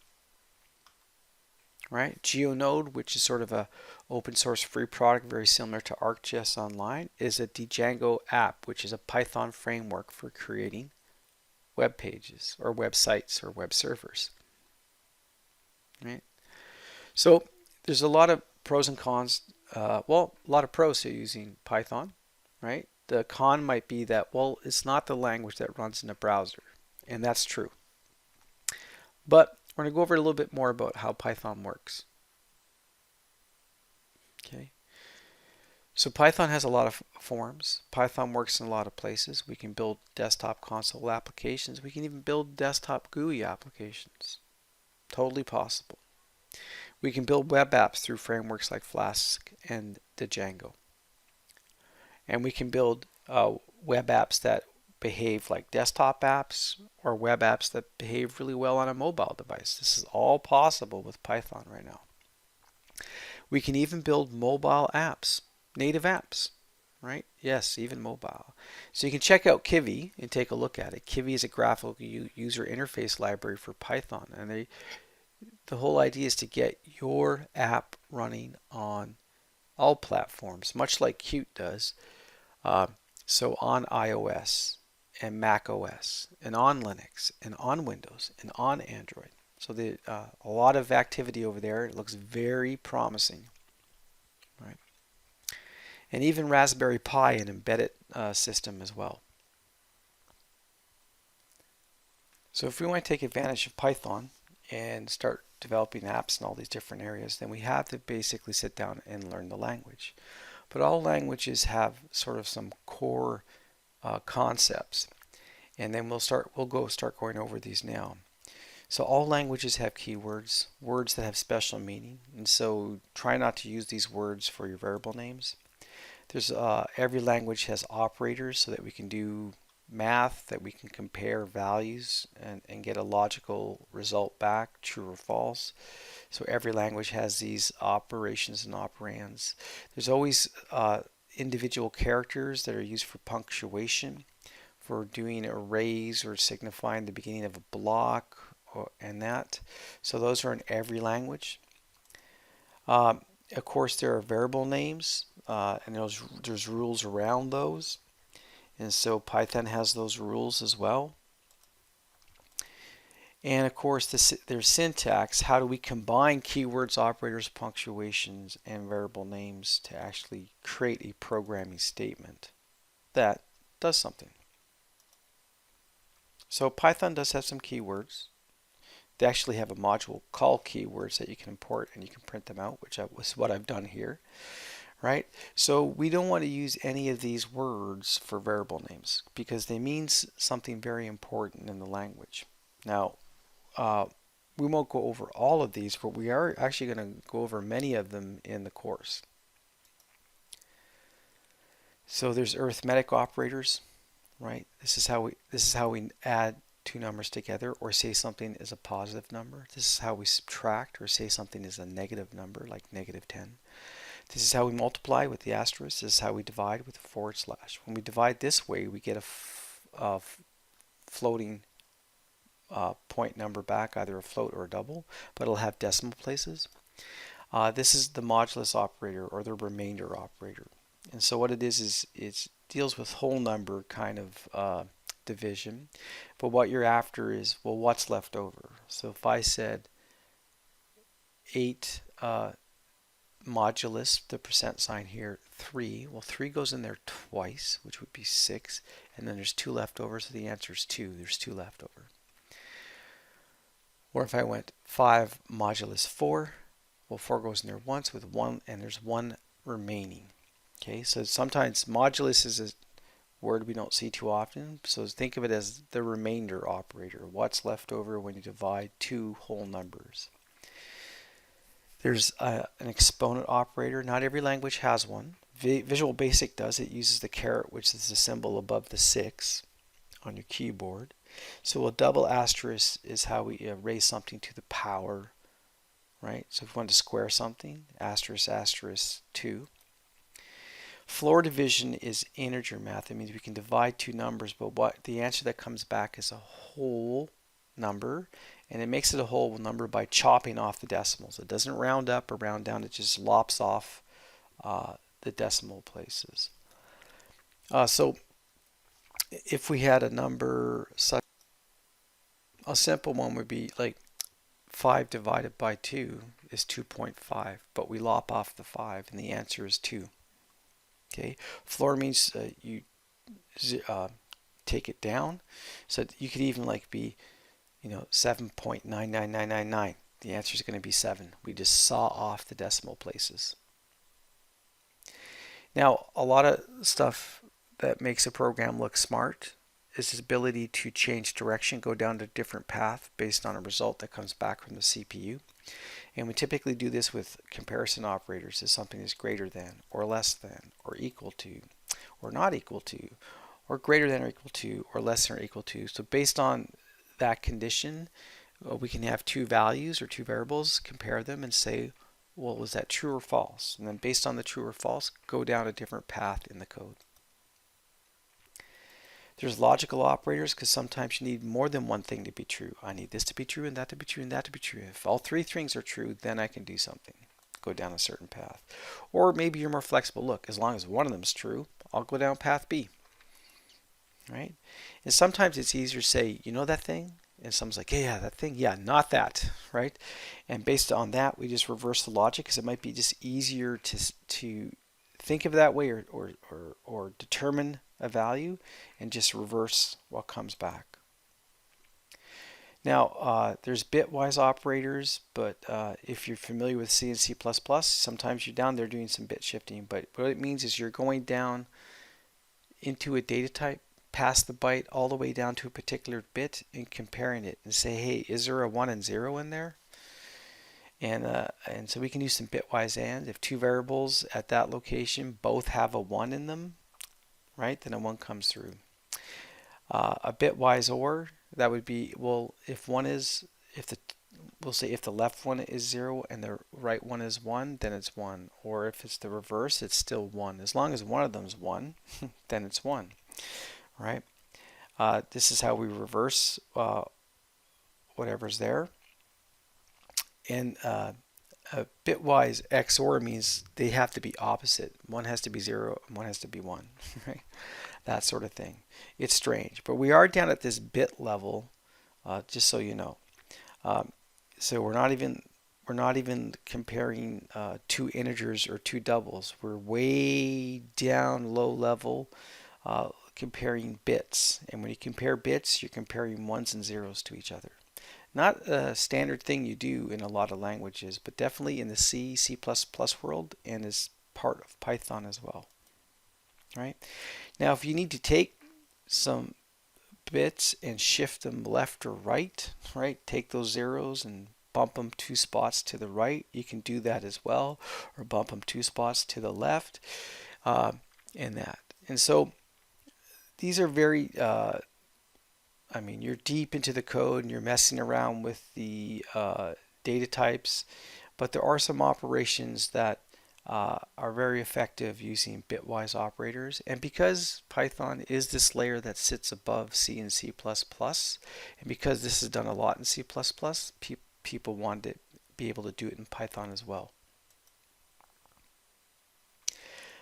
right? GeoNode, which is sort of a open source free product, very similar to ArcGIS Online, is a Django app, which is a Python framework for creating web pages or websites or web servers, right? So there's a lot of pros and cons. Well, a lot of pros to using Python, right? The con might be that, well, it's not the language that runs in a browser, and that's true. But we're going to go over a little bit more about how Python works. Okay. So Python has a lot of forms. Python works in a lot of places. We can build desktop console applications. We can even build desktop GUI applications. Totally possible. We can build web apps through frameworks like Flask and Django. And we can build web apps that behave like desktop apps or web apps that behave really well on a mobile device. This is all possible with Python right now. We can even build mobile apps, native apps, right? Yes, even mobile. So you can check out Kivy and take a look at it. Kivy is a graphical user interface library for Python, and the whole idea is to get your app running on all platforms, much like Qt does. So on iOS and Mac OS and on Linux and on Windows and on Android. So a lot of activity over there. It looks very promising, right? And even Raspberry Pi, an embedded system as well. So if we want to take advantage of Python and start developing apps in all these different areas, then we have to basically sit down and learn the language. But all languages have sort of some core concepts, and then we'll start going over these now. So all languages have keywords, words that have special meaning, and so try not to use these words for your variable names. There's every language has operators so that we can do math, that we can compare values and get a logical result back, true or false. So every language has these operations and operands. There's always individual characters that are used for punctuation, for doing arrays or signifying the beginning of a block and that. So those are in every language. Of course, there are variable names, and there's rules around those. And so Python has those rules as well. And of course, there's syntax. How do we combine keywords, operators, punctuations, and variable names to actually create a programming statement that does something? So Python does have some keywords. They actually have a module called keywords that you can import and you can print them out, which was what I've done here. right? So we don't want to use any of these words for variable names because they mean something very important in the language. Now, uh, we won't go over all of these, but we are actually going to go over many of them in the course. So there's arithmetic operators, right? This is how we add two numbers together or say something is a positive number. This is how we subtract or say something is a negative number like -10. This is how we multiply with the asterisk. This is how we divide with the forward slash. When we divide this way, we get a floating point number back, either a float or a double, but it'll have decimal places. This is the modulus operator or the remainder operator. And so what it is it deals with whole number kind of division. But what you're after is, well, what's left over? So if I said 8 modulus, the percent sign here, 3. Well, 3 goes in there twice, which would be 6. And then there's 2 left over, so the answer is 2. There's 2 left over. Or if I went 5 modulus 4, well, 4 goes in there once with 1, and there's 1 remaining. Okay, so sometimes modulus is a word we don't see too often. So think of it as the remainder operator. What's left over when you divide two whole numbers? There's an exponent operator. Not every language has one. Visual Basic does. It uses the caret, which is the symbol above the 6 on your keyboard. So a double asterisk is how we raise something to the power, right? So if we want to square something, asterisk asterisk 2. Floor division is integer math. It means we can divide two numbers, but what the answer that comes back is a whole number, and it makes it a whole number by chopping off the decimals. It doesn't round up or round down, it just lops off the decimal places. So if we had a number such, a simple one would be like 5 divided by 2 is 2.5, but we lop off the 5 and the answer is 2. Okay, floor means you take it down, so you could even like be 7.99999. The answer is going to be 7. We just saw off the decimal places. Now, a lot of stuff that makes a program look smart is its ability to change direction, go down a different path based on a result that comes back from the CPU. And we typically do this with comparison operators as something is greater than, or less than, or equal to, or not equal to, or greater than or equal to, or less than or equal to. So based on that condition, we can have two values or two variables, compare them and say, well, was that true or false? And then based on the true or false, go down a different path in the code. There's logical operators because sometimes you need more than one thing to be true. I need this to be true and that to be true and that to be true. If all three things are true, then I can do something, go down a certain path. Or maybe you're more flexible. Look, as long as one of them is true, I'll go down path B. Right? And sometimes it's easier to say, you know that thing? And someone's like, yeah, that thing. Yeah, not that. Right? And based on that, we just reverse the logic because it might be just easier to think of it that way or determine a value and just reverse what comes back. Now, there's bitwise operators, but if you're familiar with C and C++, sometimes you're down there doing some bit shifting. But what it means is you're going down into a data type, past the byte, all the way down to a particular bit and comparing it and say, hey, is there a 1 and 0 in there? And so we can use some bitwise and. If two variables at that location both have a 1 in them, right, then a 1 comes through. A bitwise or, that would be, well, we'll say if the left one is 0 and the right one is 1, then it's 1. Or if it's the reverse, it's still 1. As long as one of them is 1, then it's 1, right? This is how we reverse whatever's there. And a bitwise XOR means they have to be opposite. One has to be 0 and one has to be 1, right? That sort of thing. It's strange, but we are down at this bit level, just so you know. So we're not even comparing two integers or two doubles. We're way down low level comparing bits. And when you compare bits, you're comparing ones and zeros to each other. Not a standard thing you do in a lot of languages, but definitely in the C, C++ world, and is part of Python as well, right? Now, if you need to take some bits and shift them left or right, right? Take those zeros and bump them 2 spots to the right. You can do that as well, or bump them 2 spots to the left, uh, and that. And so these are very, I mean, you're deep into the code and you're messing around with the data types, but there are some operations that are very effective using bitwise operators. And because Python is this layer that sits above C and C++, and because this is done a lot in C++, people want to be able to do it in Python as well.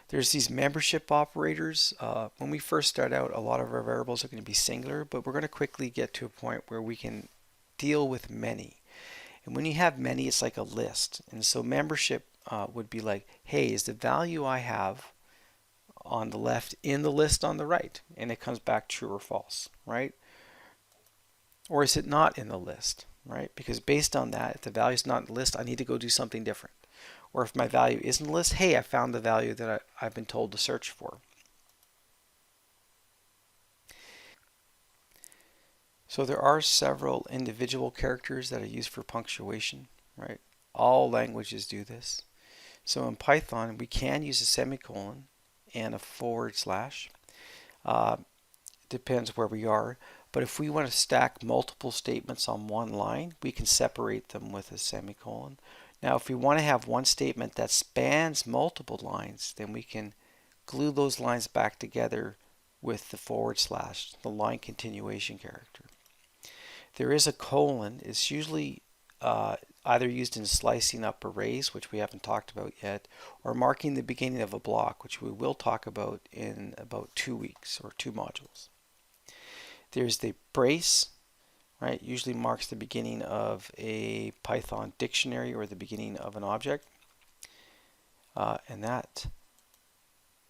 There's these membership operators. When we first start out, a lot of our variables are going to be singular, but we're going to quickly get to a point where we can deal with many. And when you have many, it's like a list. And so membership would be like, hey, is the value I have on the left in the list on the right? And it comes back true or false, right? Or is it not in the list, right? Because based on that, if the value is not in the list, I need to go do something different. Or if my value is in the list, hey, I found the value that I've been told to search for. So there are several individual characters that are used for punctuation, right? All languages do this. So in Python, we can use a semicolon and a forward slash. Uh, depends where we are. But if we want to stack multiple statements on one line, we can separate them with a semicolon. Now, if we want to have one statement that spans multiple lines, then we can glue those lines back together with the forward slash, the line continuation character. There is a colon. It's usually either used in slicing up arrays, which we haven't talked about yet, or marking the beginning of a block, which we will talk about in about 2 weeks or 2 modules. There's the brace, right? Usually marks the beginning of a Python dictionary or the beginning of an object. And that,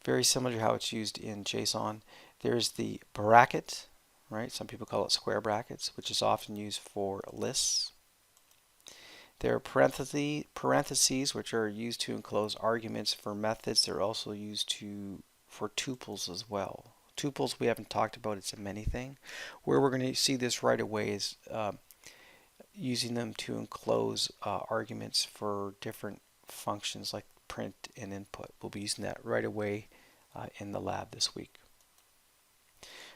very similar to how it's used in JSON. There's the bracket, right? Some people call it square brackets, which is often used for lists. There are parentheses, which are used to enclose arguments for methods. They're also used for tuples as well. Tuples we haven't talked about. It's a many thing. Where we're going to see this right away is using them to enclose arguments for different functions like print and input. We'll be using that right away in the lab this week.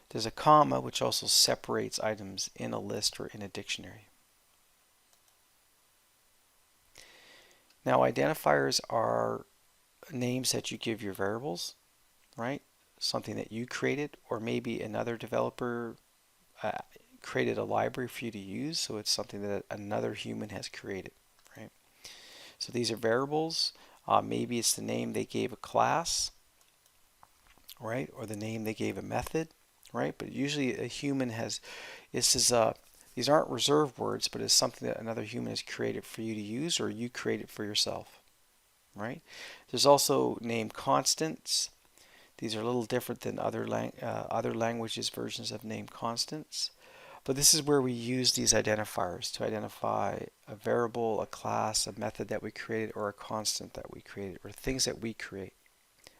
There's a comma, which also separates items in a list or in a dictionary. Now, identifiers are names that you give your variables, right? Something that you created, or maybe another developer created a library for you to use, so it's something that another human has created, right? So these are variables. Maybe it's the name they gave a class, right? Or the name they gave a method, right? But usually a human has, these aren't reserved words, but it's something that another human has created for you to use, or you create it for yourself, right? There's also name constants. These are a little different than other languages' versions of name constants. But this is where we use these identifiers to identify a variable, a class, a method that we created, or a constant that we created, or things that we create.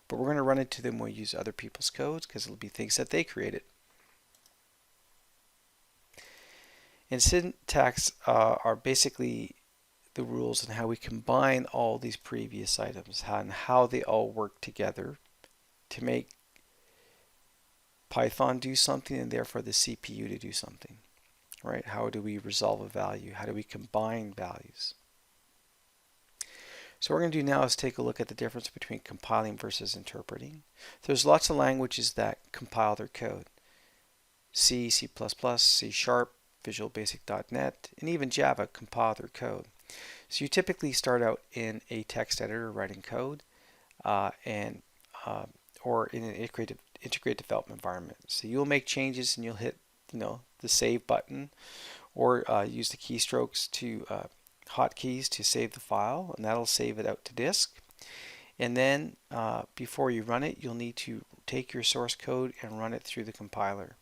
But we're going to run into them when we use other people's codes because it'll be things that they created. And syntax are basically the rules on how we combine all these previous items and how they all work together to make Python do something and therefore the CPU to do something, right? How do we resolve a value? How do we combine values? So what we're going to do now is take a look at the difference between compiling versus interpreting. There's lots of languages that compile their code. C, C++, C Sharp, Visual Basic.NET, and even Java compile their code. So you typically start out in a text editor writing code or in an integrated development environment. So you'll make changes and you'll hit the save button or use the keystrokes to hotkeys to save the file, and that'll save it out to disk. And then before you run it, you'll need to take your source code and run it through the compiler.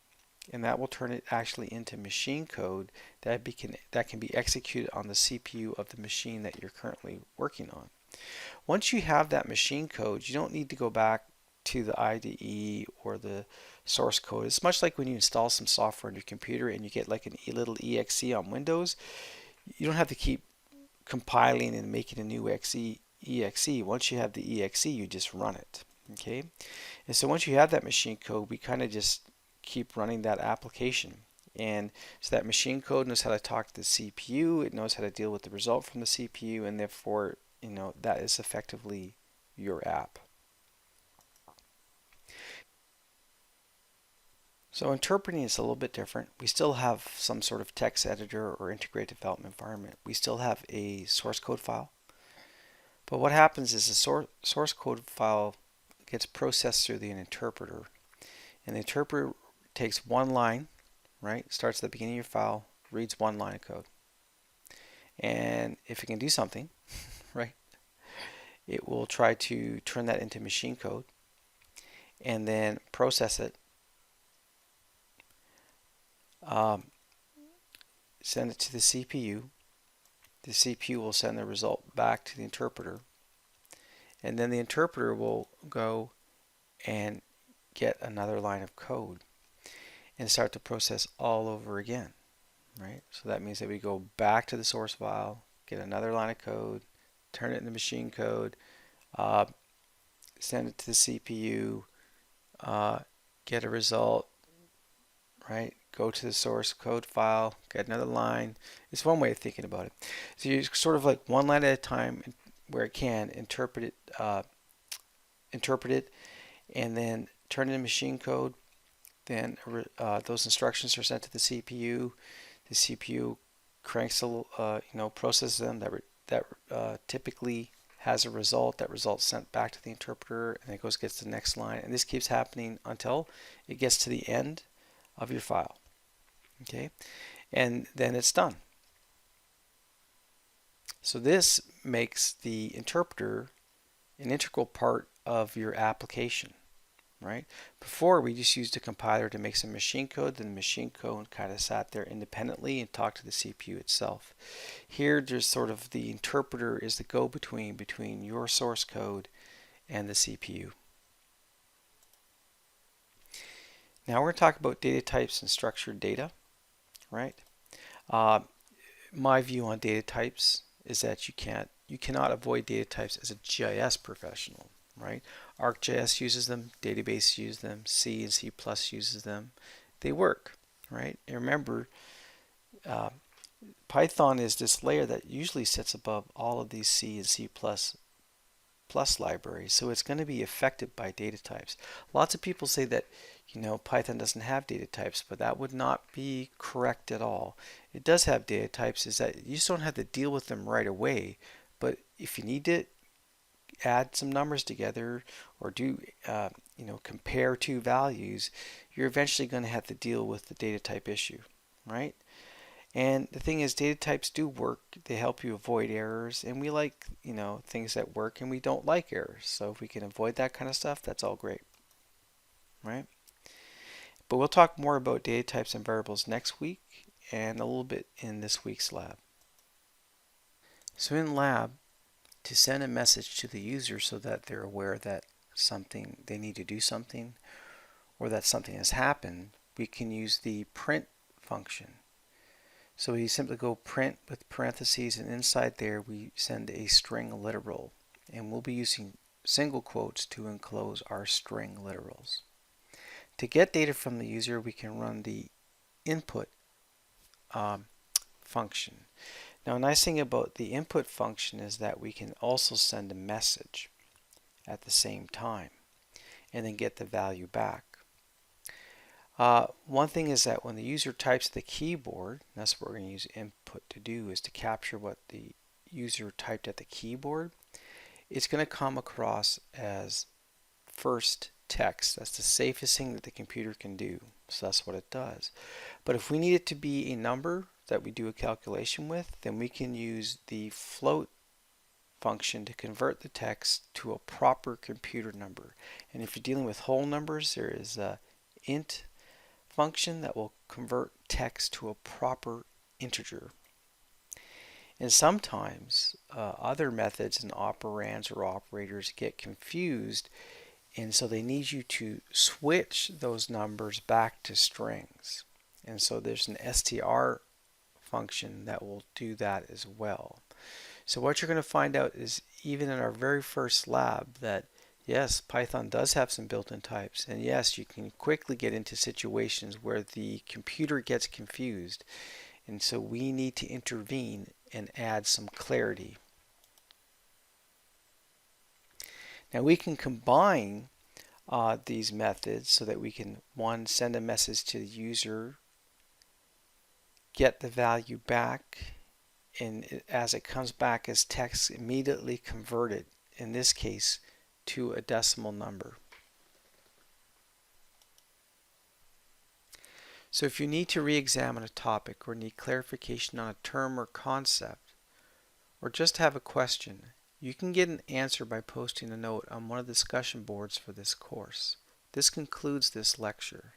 And that will turn it actually into machine code that can be executed on the CPU of the machine that you're currently working on. Once you have that machine code, you don't need to go back to the IDE or the source code. It's much like when you install some software on your computer and you get like a little exe on Windows. You don't have to keep compiling and making a new exe. Once you have the exe, you just run it. Okay, and so once you have that machine code, we kind of just keep running that application. And so that machine code knows how to talk to the CPU, it knows how to deal with the result from the CPU, and therefore, that is effectively your app. So interpreting is a little bit different. We still have some sort of text editor or integrated development environment. We still have a source code file. But what happens is the source code file gets processed through the interpreter. And the interpreter takes one line, right? Starts at the beginning of your file, reads one line of code. And if it can do something, right, it will try to turn that into machine code and then process it, um, send it to the CPU. The CPU will send the result back to the interpreter, and then the interpreter will go and get another line of code and start the process all over again, right? So that means that we go back to the source file, get another line of code, turn it into machine code, uh, send it to the CPU, uh, get a result, right? Go to the source code file, get another line. It's one way of thinking about it. So you sort of like one line at a time where it can interpret it, and then turn it into machine code. Then those instructions are sent to the CPU. The CPU cranks, processes them. That typically has a result. That result sent back to the interpreter, and it goes gets to the next line. And this keeps happening until it gets to the end of your file. Okay, and then it's done. So this makes the interpreter an integral part of your application, right? Before we just used a compiler to make some machine code, then the machine code kind of sat there independently and talked to the CPU itself. Here there's sort of the interpreter is the go-between between your source code and the CPU. Now we're going to talk about data types and structured data, right? Uh, my view on data types is that you cannot avoid data types as a GIS professional, right? ArcGIS uses them, database uses them, C and C++ uses them. They work, right? And remember, uh, Python is this layer that usually sits above all of these C and C++ libraries, so it's going to be affected by data types. Lots of people say that Python doesn't have data types, but that would not be correct at all. It does have data types, is that you just don't have to deal with them right away, but if you need to add some numbers together or do compare two values, you're eventually going to have to deal with the data type issue, right? And the thing is, data types do work. They help you avoid errors, and we like things that work, and we don't like errors. So if we can avoid that kind of stuff, that's all great, right? But we'll talk more about data types and variables next week and a little bit in this week's lab. So in lab, to send a message to the user so that they're aware that they need to do something or that something has happened, we can use the print function. So we simply go print with parentheses, and inside there we send a string literal, and we'll be using single quotes to enclose our string literals. To get data from the user, we can run the input function. Now, a nice thing about the input function is that we can also send a message at the same time and then get the value back. One thing is that when the user types the keyboard, that's what we're going to use input to do, is to capture what the user typed at the keyboard. It's going to come across as first text. That's the safest thing that the computer can do. So that's what it does. But if we need it to be a number that we do a calculation with, then we can use the float function to convert the text to a proper computer number. And if you're dealing with whole numbers, there is a int function that will convert text to a proper integer. And sometimes other methods and operands or operators get confused, and so they need you to switch those numbers back to strings. And so there's an str function that will do that as well. So what you're going to find out is, even in our very first lab, that yes, Python does have some built-in types, and yes, you can quickly get into situations where the computer gets confused, and so we need to intervene and add some clarity. Now we can combine these methods so that we can, one, send a message to the user, get the value back, and as it comes back as text, immediately convert it, in this case, to a decimal number. So if you need to re-examine a topic or need clarification on a term or concept, or just have a question, you can get an answer by posting a note on one of the discussion boards for this course. This concludes this lecture.